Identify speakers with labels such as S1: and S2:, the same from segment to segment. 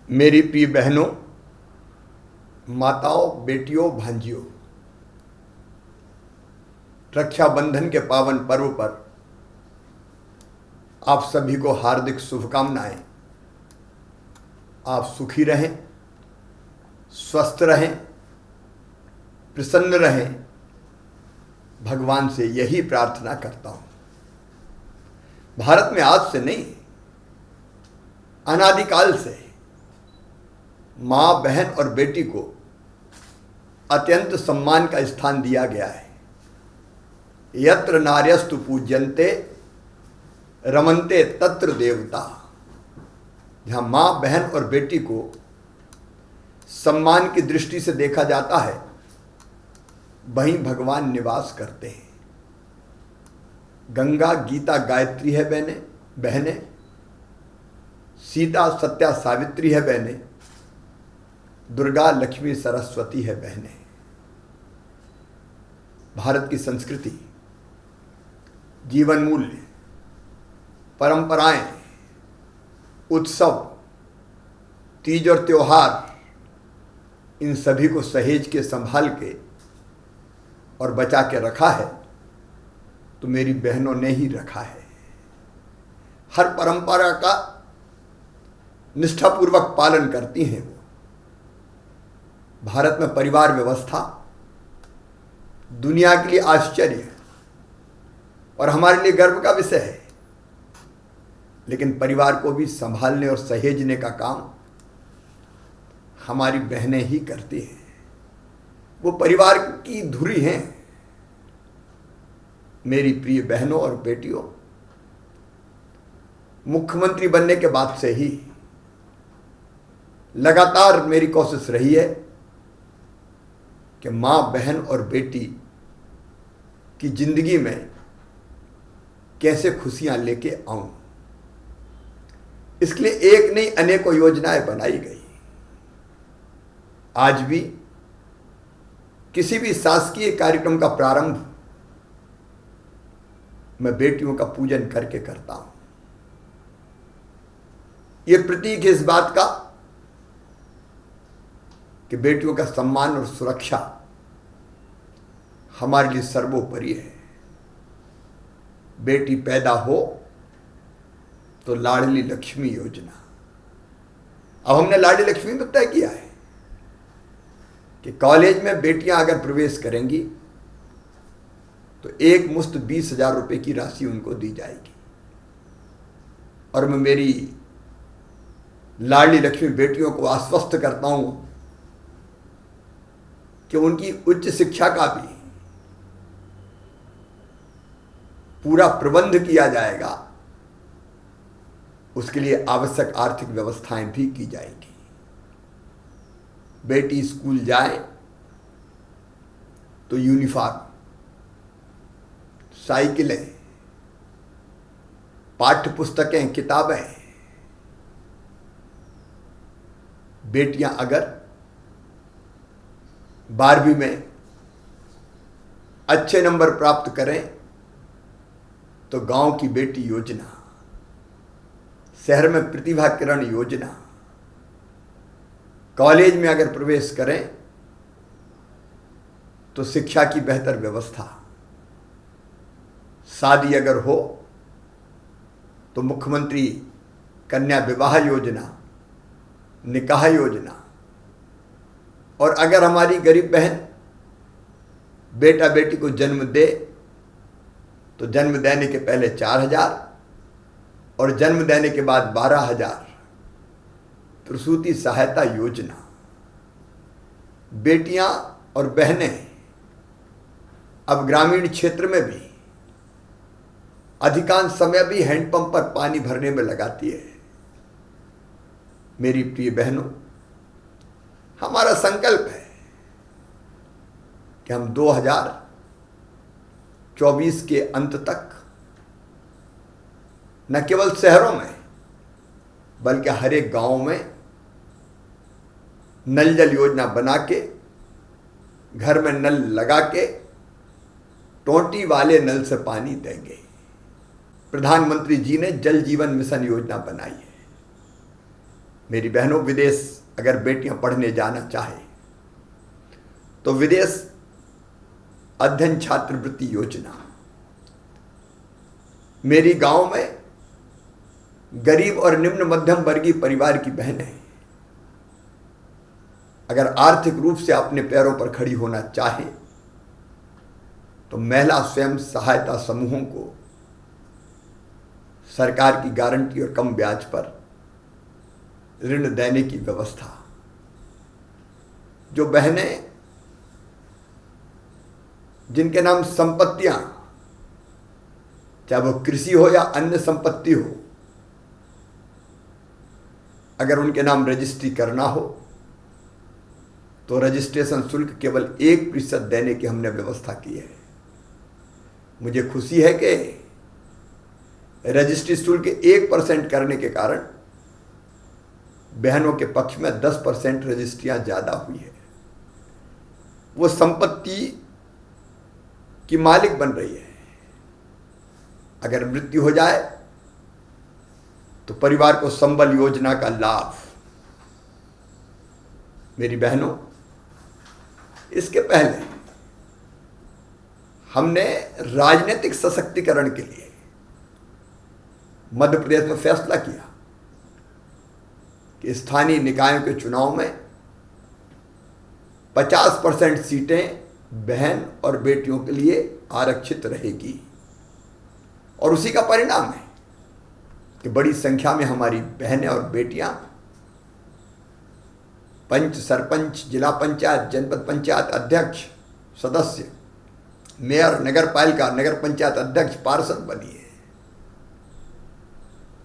S1: मेरी प्रिय बहनों, माताओं, बेटियों, भांजियों, रक्षाबंधन के पावन पर्व पर आप सभी को हार्दिक शुभकामनाएं। आप सुखी रहें, स्वस्थ रहें, प्रसन्न रहें, भगवान से यही प्रार्थना करता हूं। भारत में आज से नहीं, अनादिकाल से माँ, बहन और बेटी को अत्यंत सम्मान का स्थान दिया गया है। यत्र नार्यस्तु पूज्यन्ते रमन्ते तत्र देवता। जहाँ माँ, बहन और बेटी को सम्मान की दृष्टि से देखा जाता है, वहीं भगवान निवास करते हैं। गंगा, गीता, गायत्री है बहनें, सीता, सत्या, सावित्री है बहनें, दुर्गा, लक्ष्मी, सरस्वती है बहनें। भारत की संस्कृति, जीवन मूल्य, परंपराएं, उत्सव, तीज और त्योहार, इन सभी को सहेज के, संभाल के और बचा के रखा है तो मेरी बहनों ने ही रखा है। हर परंपरा का निष्ठापूर्वक पालन करती हैं वो। भारत में परिवार व्यवस्था दुनिया के लिए आश्चर्य और हमारे लिए गर्व का विषय है, लेकिन परिवार को भी संभालने और सहेजने का काम हमारी बहनें ही करती हैं। वो परिवार की धुरी हैं। मेरी प्रिय बहनों और बेटियों, मुख्यमंत्री बनने के बाद से ही लगातार मेरी कोशिश रही है कि माँ, बहन और बेटी की जिंदगी में कैसे खुशियां लेके आऊं। इसके लिए एक नहीं अनेकों योजनाएं बनाई गई। आज भी किसी भी शासकीय कार्यक्रम का प्रारंभ मैं बेटियों का पूजन करके करता हूं। यह प्रतीक है इस बात का कि बेटियों का सम्मान और सुरक्षा हमारे लिए सर्वोपरि है। बेटी पैदा हो तो लाडली लक्ष्मी योजना। अब हमने लाडली लक्ष्मी में तय किया है कि कॉलेज में बेटियां अगर प्रवेश करेंगी तो एक मुश्त 20,000 रुपए की राशि उनको दी जाएगी। और मैं मेरी लाडली लक्ष्मी बेटियों को आश्वस्त करता हूं कि उनकी उच्च शिक्षा का भी पूरा प्रबंध किया जाएगा। उसके लिए आवश्यक आर्थिक व्यवस्थाएं भी की जाएगी। बेटी स्कूल जाए तो यूनिफॉर्म, साइकिलें, पाठ्य पुस्तकें, किताबें। बेटियां अगर 12वीं में अच्छे नंबर प्राप्त करें तो गांव की बेटी योजना, शहर में प्रतिभा किरण योजना, कॉलेज में अगर प्रवेश करें तो शिक्षा की बेहतर व्यवस्था, शादी अगर हो तो मुख्यमंत्री कन्या विवाह योजना, निकाह योजना। और अगर हमारी गरीब बहन बेटा बेटी को जन्म दे तो जन्म देने के पहले 4,000 और जन्म देने के बाद 12,000 प्रसूति सहायता योजना। बेटियां और बहनें अब ग्रामीण क्षेत्र में भी अधिकांश समय भी हैंडपंप पर पानी भरने में लगाती है। मेरी प्रिय बहनों, हमारा संकल्प है कि हम 2024 के अंत तक न केवल शहरों में बल्कि हर एक गांव में नल जल योजना बना के, घर में नल लगा के टोंटी वाले नल से पानी देंगे। प्रधानमंत्री जी ने जल जीवन मिशन योजना बनाई है। मेरी बहनों, विदेश अगर बेटियां पढ़ने जाना चाहे तो विदेश अध्ययन छात्रवृत्ति योजना, मेरी गांव में गरीब और निम्न मध्यम वर्गीय परिवार की बहनें अगर आर्थिक रूप से अपने पैरों पर खड़ी होना चाहे तो महिला स्वयं सहायता समूहों को सरकार की गारंटी और कम ब्याज पर ऋण देने की व्यवस्था। जो बहनें जिनके नाम संपत्तियां, चाहे वो कृषि हो या अन्य संपत्ति हो, अगर उनके नाम रजिस्ट्री करना हो तो रजिस्ट्रेशन शुल्क केवल 1% देने की हमने व्यवस्था की है। मुझे खुशी है कि रजिस्ट्री शुल्क 1% करने के कारण बहनों के पक्ष में 10% रजिस्ट्रियां ज्यादा हुई है। वो संपत्ति की मालिक बन रही है। अगर मृत्यु हो जाए तो परिवार को संबल योजना का लाभ। मेरी बहनों, इसके पहले हमने राजनीतिक सशक्तिकरण के लिए मध्य प्रदेश में फैसला किया कि स्थानीय निकायों के चुनाव में 50% सीटें बहन और बेटियों के लिए आरक्षित रहेगी। और उसी का परिणाम है कि बड़ी संख्या में हमारी बहनें और बेटियां पंच, सरपंच, जिला पंचायत, जनपद पंचायत अध्यक्ष, सदस्य, मेयर, नगर पालिका, नगर पंचायत अध्यक्ष, पार्षद बनी है।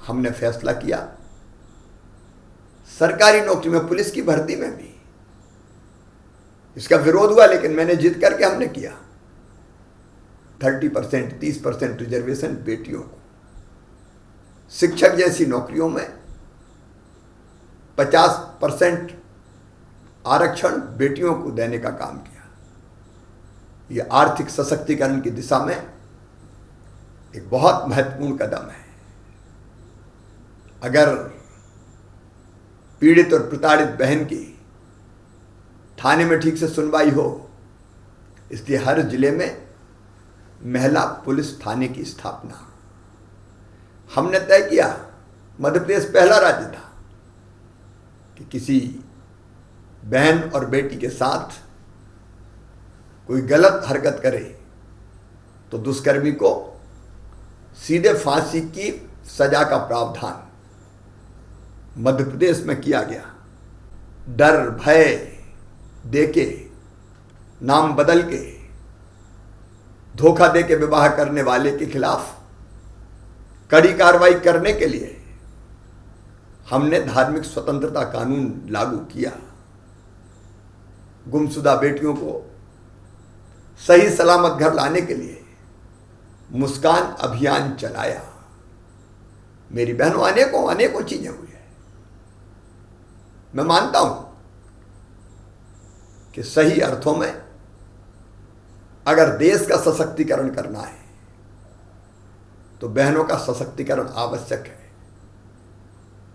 S1: हमने फैसला किया सरकारी नौकरी में, पुलिस की भर्ती में भी इसका विरोध हुआ, लेकिन मैंने जिद करके हमने किया 30%, 30% रिजर्वेशन बेटियों को। शिक्षक जैसी नौकरियों में 50% आरक्षण बेटियों को देने का काम किया। यह आर्थिक सशक्तिकरण की दिशा में एक बहुत महत्वपूर्ण कदम है। अगर पीड़ित और प्रताड़ित बहन की थाने में ठीक से सुनवाई हो, इसलिए हर जिले में महिला पुलिस थाने की स्थापना हमने तय किया। मध्य प्रदेश पहला राज्य था कि किसी बहन और बेटी के साथ कोई गलत हरकत करे तो दुष्कर्मी को सीधे फांसी की सजा का प्रावधान मध्य प्रदेश में किया गया। डर भय देके, नाम बदल के, धोखा देके विवाह करने वाले के खिलाफ कड़ी कार्रवाई करने के लिए हमने धार्मिक स्वतंत्रता कानून लागू किया। गुमशुदा बेटियों को सही सलामत घर लाने के लिए मुस्कान अभियान चलाया। मेरी बहनों, अनेकों चीजें हुई है। मैं मानता हूं कि सही अर्थों में अगर देश का सशक्तिकरण करना है तो बहनों का सशक्तिकरण आवश्यक है।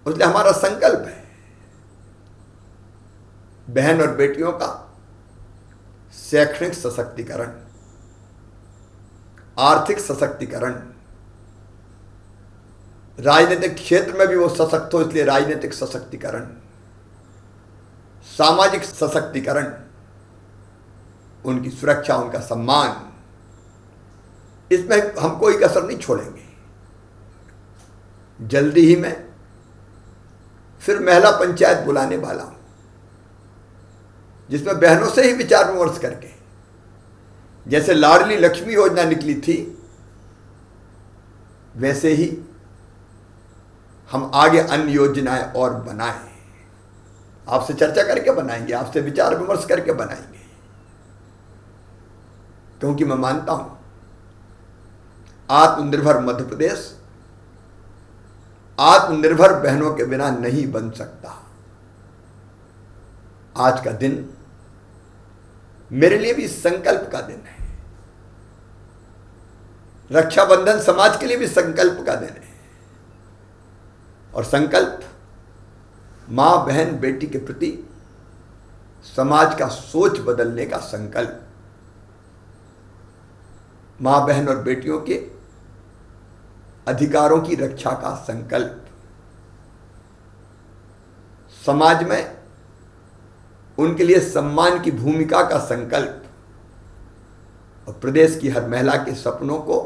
S1: इसलिए हमारा संकल्प है बहन और बेटियों का शैक्षणिक सशक्तिकरण, आर्थिक सशक्तिकरण, राजनीतिक क्षेत्र में भी वो सशक्त हो इसलिए राजनीतिक सशक्तिकरण, सामाजिक सशक्तिकरण, उनकी सुरक्षा, उनका सम्मान, इसमें हम कोई कसर नहीं छोड़ेंगे। जल्दी ही मैं फिर महिला पंचायत बुलाने वाला हूं, जिसमें बहनों से ही विचार विमर्श करके, जैसे लाडली लक्ष्मी योजना निकली थी वैसे ही हम आगे अन्य योजनाएं और बनाएं। आपसे चर्चा करके बनाएंगे, आपसे विचार विमर्श करके बनाएंगे, क्योंकि मैं मानता हूं आत्मनिर्भर मध्य प्रदेश आत्मनिर्भर बहनों के बिना नहीं बन सकता। आज का दिन मेरे लिए भी संकल्प का दिन है। रक्षाबंधन समाज के लिए भी संकल्प का दिन है। और संकल्प माँ बहन बेटी के प्रति समाज का सोच बदलने का संकल्प, माँ बहन और बेटियों के अधिकारों की रक्षा का संकल्प, समाज में उनके लिए सम्मान की भूमिका का संकल्प और प्रदेश की हर महिला के सपनों को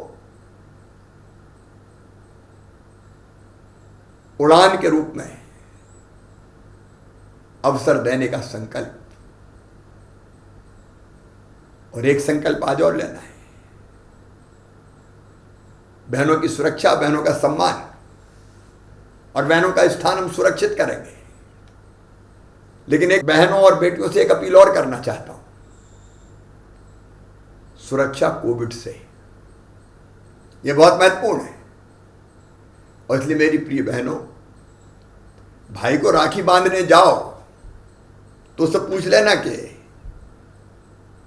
S1: उड़ान के रूप में अवसर देने का संकल्प। और एक संकल्प आज और लेना है, बहनों की सुरक्षा, बहनों का सम्मान और बहनों का स्थान हम सुरक्षित करेंगे। लेकिन एक बहनों और बेटियों से एक अपील और करना चाहता हूं, सुरक्षा कोविड से, यह बहुत महत्वपूर्ण है। और इसलिए मेरी प्रिय बहनों, भाई को राखी बांधने जाओ तो उससे पूछ लेना कि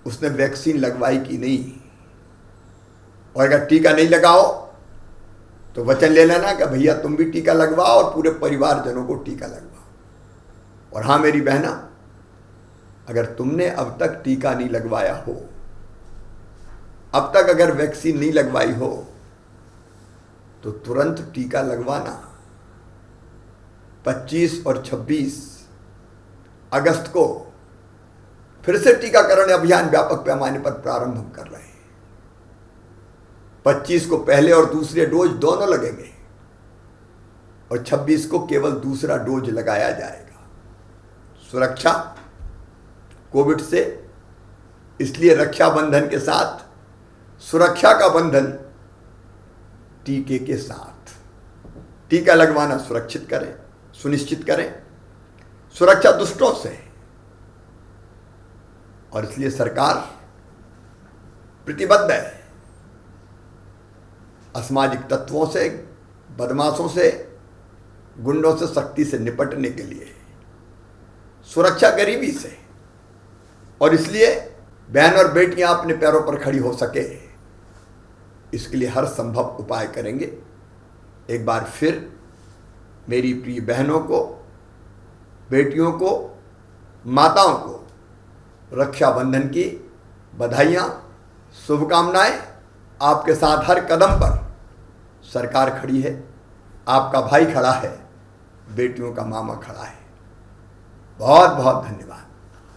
S1: उसने वैक्सीन लगवाई कि नहीं, और अगर टीका नहीं लगाओ तो वचन ले लेना कि भैया तुम भी टीका लगवाओ और पूरे परिवारजनों को टीका लगवाओ। और हाँ मेरी बहना, अगर तुमने अब तक टीका नहीं लगवाया हो, अब तक अगर वैक्सीन नहीं लगवाई हो, तो तुरंत टीका लगवाना। 25 और 26 अगस्त को फिर से टीकाकरण अभियान व्यापक पैमाने पर प्रारंभ हम कर रहे हैं। 25 को पहले और दूसरे डोज दोनों लगेंगे और 26 को केवल दूसरा डोज लगाया जाएगा। सुरक्षा कोविड से, इसलिए रक्षाबंधन के साथ सुरक्षा का बंधन टीके के साथ। टीका लगवाना सुरक्षित करें, सुनिश्चित करें, सुरक्षा दुष्टों से। और इसलिए सरकार प्रतिबद्ध है असामाजिक तत्वों से, बदमाशों से, गुंडों से सख्ती से निपटने के लिए, सुरक्षा गरीबी से। और इसलिए बहन और बेटियां अपने पैरों पर खड़ी हो सके, इसके लिए हर संभव उपाय करेंगे। एक बार फिर मेरी प्रिय बहनों को, बेटियों को, माताओं को रक्षाबंधन की बधाइयाँ, शुभकामनाएं। आपके साथ हर कदम पर सरकार खड़ी है, आपका भाई खड़ा है, बेटियों का मामा खड़ा है। बहुत बहुत धन्यवाद।